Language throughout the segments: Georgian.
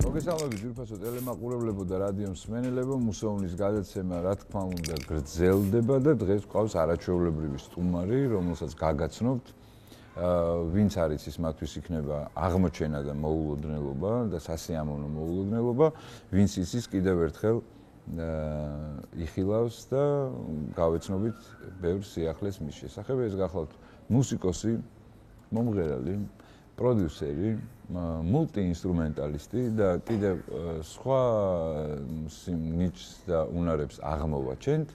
მოგესალმებით ძვირფასო ტელემაყურებლებო და რადიო მსმენელებო, მუსეუმის გადაცემა რა თქმა უნდა გრძელდება და დღეს გვყავს არაჩვეულებრივი სტუმარი, რომელსაც გაგაცნობთ. ვინც არის ის მათთვის იქნება აღმოჩენა და მოულოდნელობა და სასიამოვნო მოულოდნელობა, ვინც ის კიდევ ერთხელ იხილავს და გავეცნობით ბევრ სიახლეს მის შესახებ. ეს გახლავთ მუსიკოსი, მომღერალი, პროდიუსერი, მულტიინსტრუმენტალისტი და კიდევ სხვა ნიჩს და უნარებს აღმოვაჩენთ.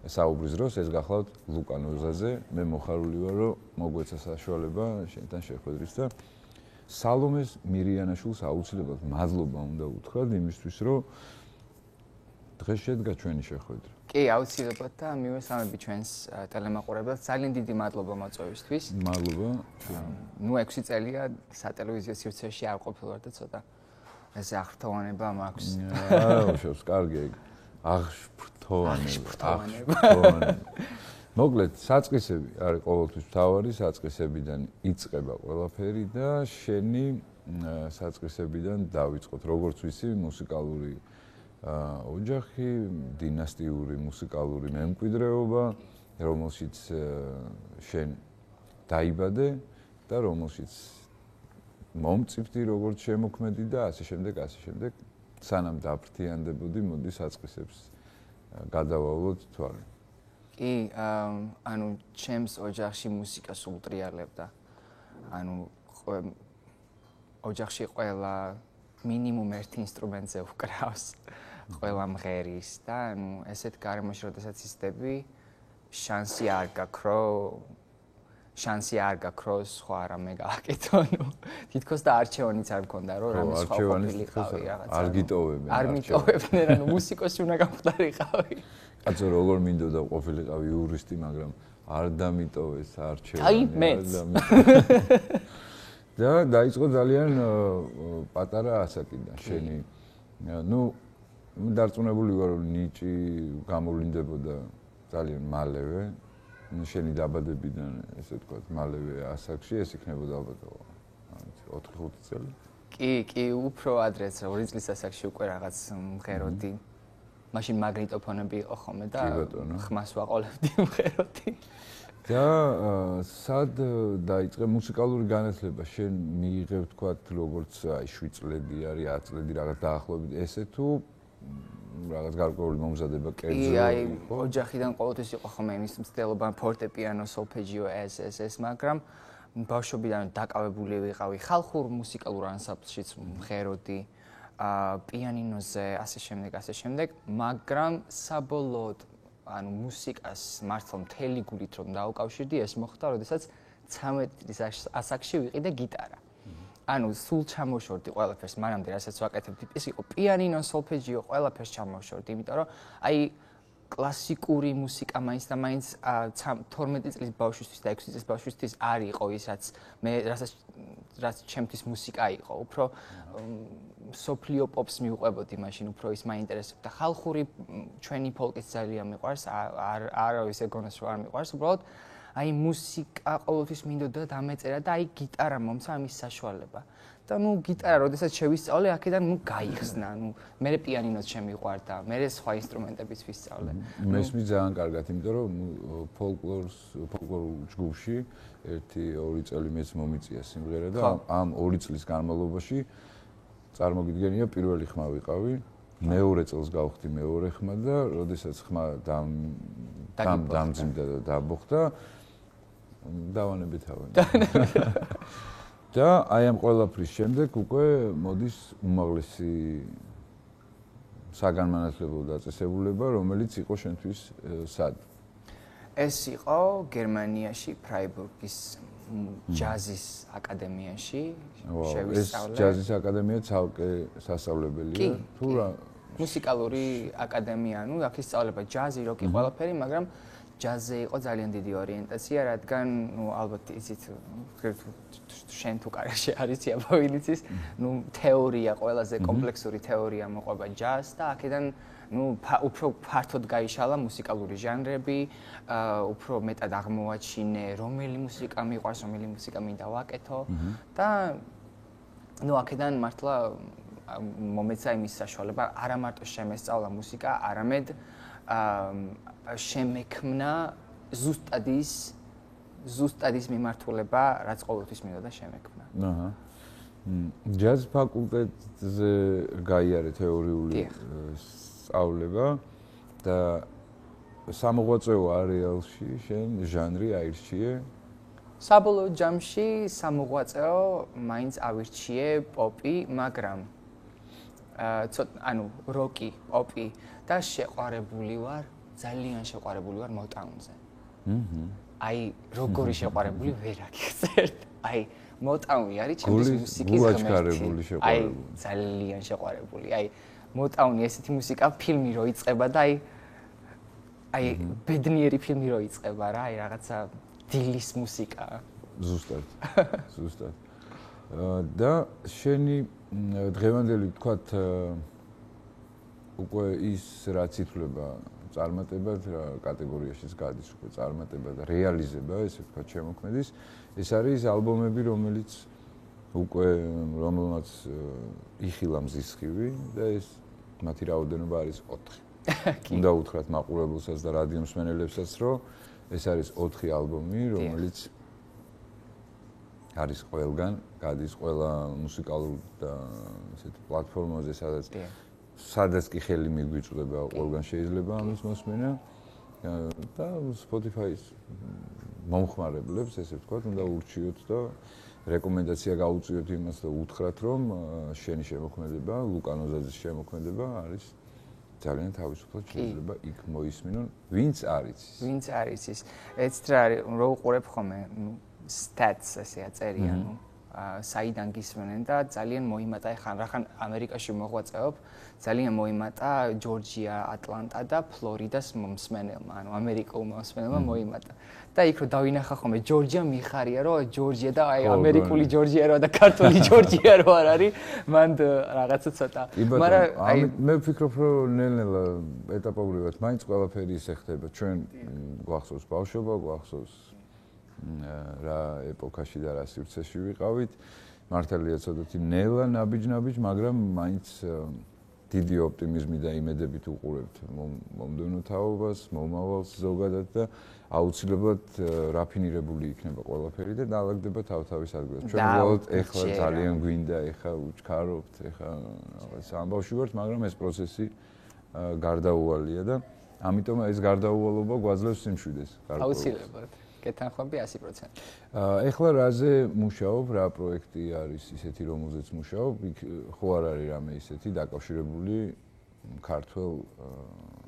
საუბრის დროს ეს გახლავთ ლუკა ნოზაზე. მე მოხარული ვარ, რომ მოგვეცა საშუალება შენთან შეხვედრის და სალომეს მირიანაშვილს აუცილებლად მადლობა უნდა უთხრათ იმისთვის, რომ დღეს შედგა ჩვენი შეხვედრა. კი, აუცილებლად და მივესალმები ჩვენს ტელემაყურებლებს. ძალიან დიდი მადლობა მოწვევისთვის. მადლობა. 6 წელია სატელევიზიო სივრცეში არ ყოფილვარ და ცოტა ესე აღფრთოვანება მაქვს. არა, უშავს, კარგი. აღფრთოვანება. მოკლედ, საწყისები არის ყოველთვის მთავარი, საწყისებიდან იწყება ყველაფერი და შენი საწყისებიდან დავიწყოთ. როგორც ვიცი, მუსიკალური ოჯახი, დინასტიური მუსიკალური მემკვიდრეობა, რომელშიც შენ დაიბადე და რომელშიც მომწიფდი როგორც შემოქმედი და ასე შემდეგ, ასე შემდეგ. სანამ დაფრთიანდებოდი, მოდი საწყისებს გადავავლოთ თვალე. კი, ანუ ჩემს ოჯახში მუსიკას უტრიალებდა. ანუ ოჯახში ყველა მინიმუმ ერთ ინსტრუმენტზე უკრავს. ყველა მღერის და ანუ ესეთ გარემოში როდესაც ისდები შანსი არ გაქვს სხვა რამე გააკეთო ნუ თითქოს და არჩევანიც არ მქონდა რომ რამე სხვა ყოფილიყავი რაღაცა არ გიტოვებენ არ მიტოვებდნენ ანუ მუსიკოსი უნდა გამხდარიყავი კაცო როგორ მინდოდა ყოფილიყავი იურისტი მაგრამ არ დამიტოვეს არჩევანი აი მეც და დაიწყო ძალიან პატარა ასაკიდან შენი ნუ დარწმუნებული ვარ რომ ნიჭი გამოვლინდებოდა ძალიან მალევე შენი დაბადებიდან ესე ვთქვათ მალევე ასაკში ეს იქნებოდა ალბათ 4-5 წელი კი უფრო ადრეც 2 წლის ასაკში უკვე რაღაც მღეროდი მაშინ მაგნიტოფონები იყო ხოლმე და ხმას ვაყოლებდი მღეროდი და სად დაიწყე მუსიკალური განათლება შენ მიიღე ვთქვათ როგორც აი 7 წლები არის 10 წლები რაღაც დაახლოებით ესე თუ რაღაც გარკვეული მომზადება კერძო იყო ოჯახიდან ყოველთვის იყო ხოლმე იმის მცდელობა ფორტეპიანო სოლფეჯიო ეს მაგრამ ბავშვობიდან დაკავებული ვიყავი ხალხურ მუსიკალურ ანსამბლშიც მღეროდი პიანინოზე ასე შემდეგ მაგრამ საბოლოოდ ანუ მუსიკას მართლა მთელი გულით რომ დაუკავშირდი ეს მოხდა როდესაც 13 წლის ასაკში ვიყიდე გიტარა ანუ სულ ჩამოვშორდი ყველაფერს მანამდე რასაც ვაკეთებდი ის იყო პიანინო სოლფეჯიო ყველაფერს ჩამოვშორდი იმიტომ რომ აი კლასიკური მუსიკა მაინც და მაინც 12 წლის ბავშვისთვის და 6 წლის ბავშვისთვის არ იყო ის რაც ჩემთვის მუსიკა იყო უფრო სოფლიო პოპს მიუყვებოდი მაშინ უფრო ის მაინტერესებდა ხალხური ჩვენი ფოლკიც ძალიან მიყვარს არა ისე გონას რომ არ მიყვარს უბრალოდ აი მუსიკა ყოველთვის მინდოდა დამეწერა და აი გიტარა მომცა ამის საშუალება. და ნუ გიტარა როდესაც შევისწავლე, აქედან ნუ გაიხსნა, ნუ მე პიანინოც შემიყვარდა, მე სხვა ინსტრუმენტებიც ვისწავლე. მესმის ძალიან კარგად, იმიტომ რომ ფოლკლორულ ჯგუფში 1-2 წელი მეც მომიწია სიმღერა და ამ 2 წლის განმავლობაში წარმოგიდგენია პირველი ხმა ვიყავი, მეორე წელს გავხდი მეორე ხმა და როდესაც ხმა დამძიმდა და დაბოხდა დავანებითავენ. და აი ამ ყველაფრის შემდეგ უკვე მოდის უმაღლესი საგანმანათლებლო დაწესებულება, რომელიც იყო შენთვის სად? ეს იყო გერმანიაში ფრაიბურგის ჯაზის აკადემიაში შევისწავლე. ეს ჯაზის აკადემია ცალკე სასწავლებელია თუ რა? მუსიკალური აკადემია, ну, აქ ისწავლება ჯაზი, როკი, ყველაფერი, მაგრამ ჯაზზე იყო ძალიან დიდი ორიენტაცია, რადგან, ну, ალბათ იცით, შენ თუ კარგში არის იაბავინიცის, ну, თეორია, ყველაზე კომპლექსური თეორია მოყვება ჯაზს და აქედან, ну, უფრო ფართოდ გაიშალა მუსიკალური ჟანრები, უფრო მეტად აღმოაჩინე, რომელი მუსიკა მიყვარს, რომელი მუსიკა მინდა ვაკეთო და, ну, აქედან მართლა მომეცა იმის საშუალება არა მარტო შემესწავლა მუსიკა, არამედ შემექმნა ზუსტად ის მიმართულება, რაც ყოველთვის მინდოდა შემექმნა. აჰა. ჯაზ ფაკულტეტზე გაიარე თეორიული სწავლება და სამოღვაწეო არეალში შენ ჟანრი აირჩიე? საბოლოო ჯამში სამოღვაწეო მაინც ავირჩიე პოპი, მაგრამ როკი, პოპი და შეყვარებული ვარ, ძალიან შეყვარებული ვარ მოტაუნზე. აი, როგორი შეყვარებული ვერ აგიხსენებ. აი, მოტაუნი არის ჩემთვის მუსიკის ღმერთი. აი, ძალიან შეყვარებული. აი, მოტაუნი ესეთი მუსიკა ფილმი რო იწყება და აი ბედნიერი ფილმი რო იწყება რა, აი რაღაცა დილის მუსიკა. ზუსტად. და შენი დღევანდელი თქვათ უკვე ის რაც ითვლება წარმატებად რა კატეგორიაშიც გადის უკვე წარმატება და რეალიზება, ესე ვთქვათ, შემოქმედის, ეს არის ალბომები, რომელიც უკვე რომელმაც იხილა მზის სხივი და ეს მათი რაოდენობა არის 4. უნდა უთხრათ მაყურებელსაც და რადიო მსმენელებსაც, რომ ეს არის 4 ალბომი, რომელიც არის ყველგან, გადის ყველა მუსიკალურ და ესეთ პლატფორმაზე, სადაც კი ხელი მიგვიწვდება, ყველგან შეიძლება ამის მოსმენა და Spotify-ის მომხმარებლებს, ესე ვთქვათ, უნდა ურჩიოთ და რეკომენდაცია გაუწიოთ იმას და უთხრათ, რომ შენი შემოქმედება, ლუკა ნოზაძის შემოქმედება არის ძალიან თავისუფლად შეიძლება იქ მოისმინონ, ვინც არის ის. ეცეთ რა უყურებ ხოლმე stats ასე აწერია, საიდან გისმენენ და ძალიან მოიმატა ხან ამერიკაში მოღვაწეობ, ძალიან მოიმატა ჯორჯია, ატლანტა და ფლორიდას მსმენელმა, ანუ ამერიკულმა მსმენელმა მოიმატა. და იქ რო დავინახა ხოლმე ჯორჯია მიხარია, რომ ჯორჯია და აი ამერიკული ჯორჯია რა და ქართული ჯორჯია რა არ არის, მანდ რაღაცა ცოტა. მაგრამ აი მე ვფიქრობ, რომ ნელ-ნელა ეტაპობრივად მაინც ყველაფერი ისე ხდება. ჩვენ გვახსოვს ბავშვობა, გვახსოვს რა ეპოქაში და რა სივრცეში ვიყავით. მართალია ცოტათი ნელა ნაბიჯ, მაგრამ მაინც დიდი ოპტიმიზმი და იმედებით უყურებთ მომდევნო თაობას, მომავალს ზოგადად და აუცილებლად რაფინირებული იქნება ყველაფერი და დაალაგდება თავ-თავის ადგილას. ჩვენ უბრალოდ ეხლა ძალიან გვინდა, ეხლა უჩქარობთ, ეხლა რაღაც ამბავში ვართ, მაგრამ ეს პროცესი გარდაუვალია და ამიტომ ეს გარდაუვალობა გვაძლევს სიმშვიდეს. აუცილებლად. კეთანხმები 100%. ეხლა რაზე მუშაობ, რა პროექტი არის ისეთი, რომელზეც მუშაობ? ხო არ არის რამე ისეთი დაკავშირებული ქართველ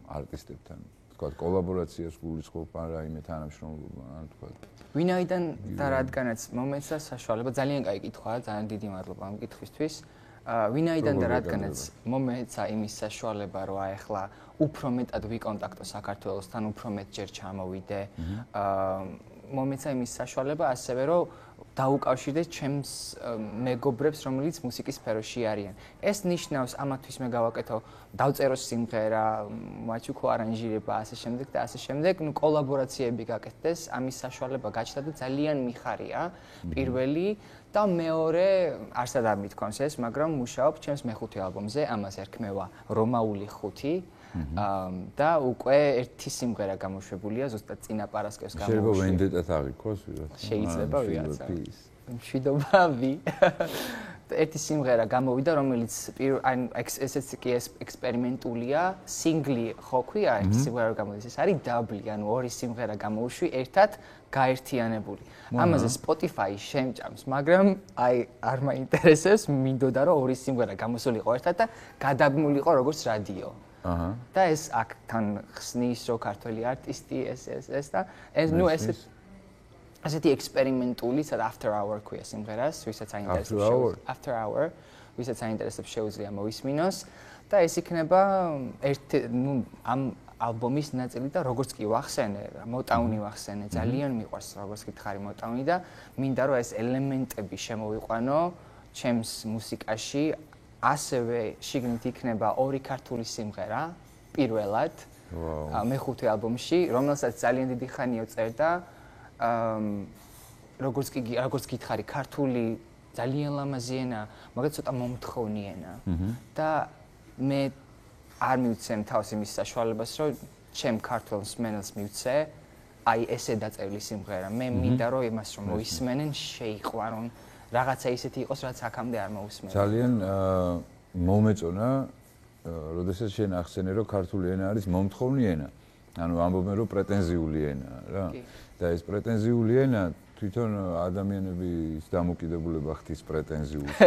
არტისტებთან? თქვათ კოლაბორაციას გულისხმობ ან რაიმე თანამშრომლობა, ან თქვათ. ვინაიდან და რადგანაც მომეცა საშუალება, ძალიან კაი კითხვაა, ძალიან დიდი მადლობა ამ კითხვისთვის. ვინაიდან და რადგანაც მომეცა იმის საშუალება, რომ ახლა უფრო მეტად ვიკონტაქტო საქართველოსთან, უფრო მეტჯერ ჩამოვიდე. მომეცა იმის საშუალება ასევე, რომ დაუკავშირდე ჩემს მეგობრებს, რომელიც მუსიკის სფეროში არიან. ეს ნიშნავს ამათთვის მე გავაკეთო, დავწერო სიმღერა, მაჩუქო არანჟირება, ასე შემდეგ და ასე შემდეგ, ნუ კოლაბორაციები გაკეთდეს, ამის საშუალება გაჩნდა და ძალიან მიხარია. პირველი და მეორე, არსად არ მithქვამს ეს, მაგრამ მუშაობ ჩემს მეხუთე ალბომზე, ამას ერქმევა რომაული 5. და უკვე ერთი სიმღერა გამოშვებულია, ზუსტად წინა პარასკევს გამოშვი. შეიძლება ვენდეტათ აღიქواس ვიღაც. შეიძლება ვიღაცა. მშვიდობა ვი. ერთი სიმღერა გამოვიდა, რომელიც ესეც კი ექსპერიმენტულია, სინგლი ხო ქვია, ერთი სიმღერა გამოდის, ეს არის დაბლი, ანუ ორი სიმღერა გამოუშვი ერთად გაერთიანებული. ამაზე Spotify შემჭამს, მაგრამ აი არ მაინტერესებს, მინდოდა რომ ორი სიმღერა გამოსულიყო ერთად და გადაბმულიყო როგორც რადიო. და ეს აქთან ხსნის რო ქართველი არტისტი ეს და ნუ ესეთი ექსპერიმენტული სადა after hour ქვია სიმღერას, ვისაც აინტერესებს after hour, ვისაც აინტერესებს შეუძლია მოისმინოს და ეს იქნება ამ ალბომის ნაწილი და როგორც კი ვახსენე, მოტაუნი ვახსენე, ძალიან მიყვარს როგორც გითხარი მოტაუნი და მინდა რომ ეს ელემენტები შემოვიყვანო ჩემს მუსიკაში. ასევე შიგნით იქნება ორი ქართული სიმღერა პირველად მეხუთე ალბომში, რომელსაც ძალიან დიდი ხანია წერდა. როგორც გითხარი, ქართული ძალიან ლამაზი ენა, მაგრამ ცოტა მომთხოვნი ენა. და მე არ მივცემ თავს იმის საშუალებას, რომ ჩემ ქართულ მსმენელს მივცე, აი ესე დაწერილი სიმღერა. მე მინდა რომ იმას რომ მოისმენენ, შეიყვარონ, რაღაცა ისეთი იყოს, რაც აქამდე არ მოусმენია. ძალიან მომეწონა, როდესაც შენ ახსენე, რომ ქართული ენა არის მომთხოვნი ენა. ანუ ამბობენ, რომ პრეტენზიული ენაა რა. და ეს პრეტენზიული ენა თვითონ ადამიანების დამოკიდებულება ხდის პრეტენზიულს.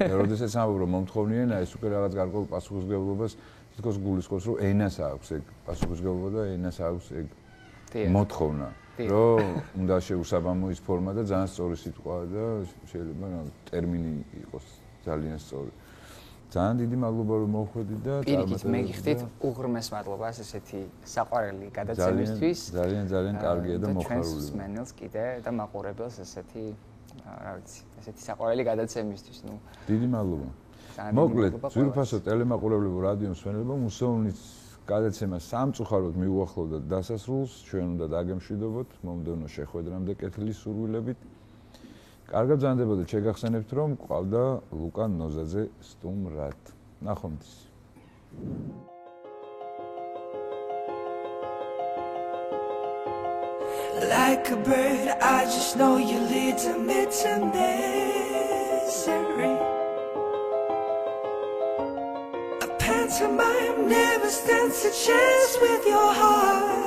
და როდესაც ამბობ, რომ მომთხოვნი ენა, ეს უკვე რაღაც გარკვეულ პასუხისმგებლობას თითქოს გულისხმობს, რომ ენას აქვს ეგ პასუხისმგებლობა და ენას აქვს ეგ მოთხოვნა. რომ უნდა შეუსაბამო ის ფორმა და ძალიან სწორი სიტყვა და შეიძლება ტერმინი იყოს ძალიან სწორი. ძალიან დიდი მადლობა რომ მოხვედით და პირიქით მეგიხდით უღრმეს მადლობას ესეთი საყვარელი გადაცემისთვის. ძალიან კარგია და მოხარული. ჩვენს მსმენელს კიდე და მაყურებელს ესეთი რა ვიცი, ესეთი საყვარელი გადაცემისთვის, ნუ. დიდი მადლობა. მოკლედ, ძვირფასო ტელემაყურებლებო რადიო მსმენელებო, მუსეუმის გადაცემა სამწუხაროდ მიუახლოვდა დასასრულს, ჩვენ უნდა დაგემშვიდობოთ მომდევნო შეხვედრამდე კეთილის სურვილებით. კარგად ბრძანდებოდეთ, შეგახსენებთ რომ ყავდა ლუკა ნოზაძე სტუმრად. ნახვამდის. Like a bird, I just know you lead me to misery. A pantomime never stands a chance with your heart.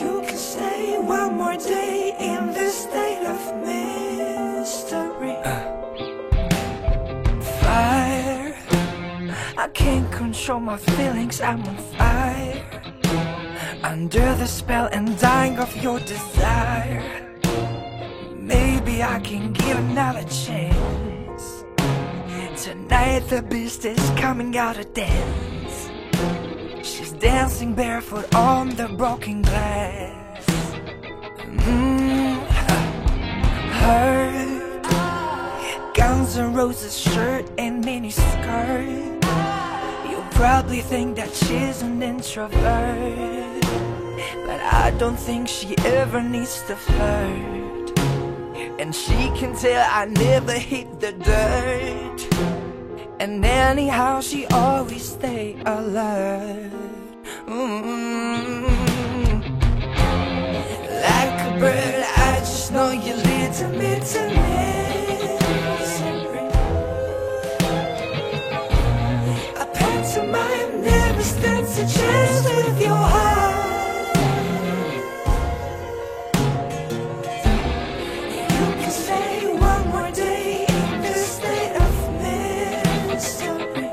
You can stay one more day in this state of mystery. Fire, I can't control my feelings, I'm on fire. Under the spell and dying of your desire. Maybe I can give another chance. Tonight the beast is coming out to dance. She's dancing barefoot on the broken glass. Her Guns N' Roses shirt and mini skirt. You probably think that she's an introvert, but I don't think she ever needs to flirt. And she can tell I never hit the dirt. And anyhow she always stay alert. Like a bird, I just know you lead to misery. A pantomime never stands a chance with your heart. You can stay one more day in this state of mystery.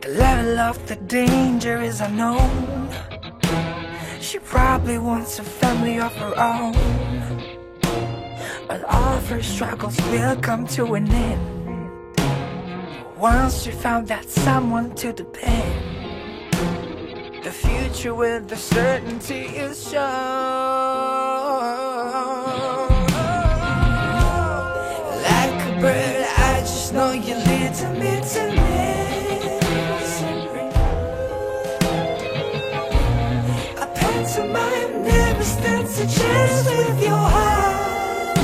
The level of the danger is unknown. She probably wants a family of her own, but all of her struggles will come to an end once she found that someone to depend. The future with the certainty is shown. Like a bird, I just know you lead to misery. A pantomime never stands a chance with your heart.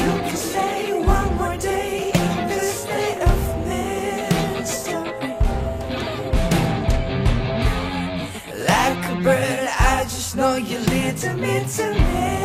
You can stay one more day in this state of mystery. Like a bird, I just know you lead to misery.